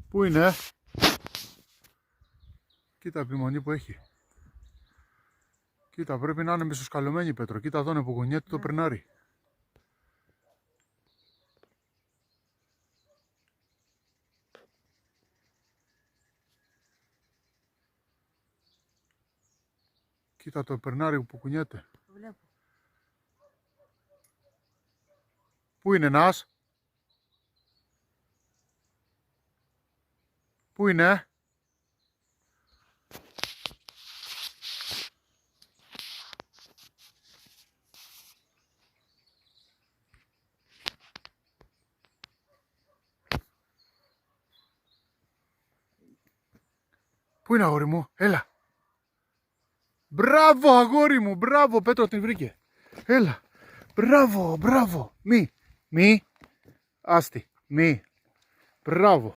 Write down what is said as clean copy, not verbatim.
Πού είναι? Κοίτα επιμονή που έχει. Κοίτα, πρέπει να είναι μισοσκαλωμένη η Πέτρο. Κοίτα εδώ είναι που κουνιέται το περνάρι. Κοίτα το περνάρι που κουνιέται. Πού είναι Νας? Πού είναι? Πού είναι αγόρι μου? Έλα. Μπράβο αγόρι μου, μπράβο, Πέτρο την βρήκε. Έλα. Μπράβο, μπράβο. Μη. Άστη. Μη. Μπράβο.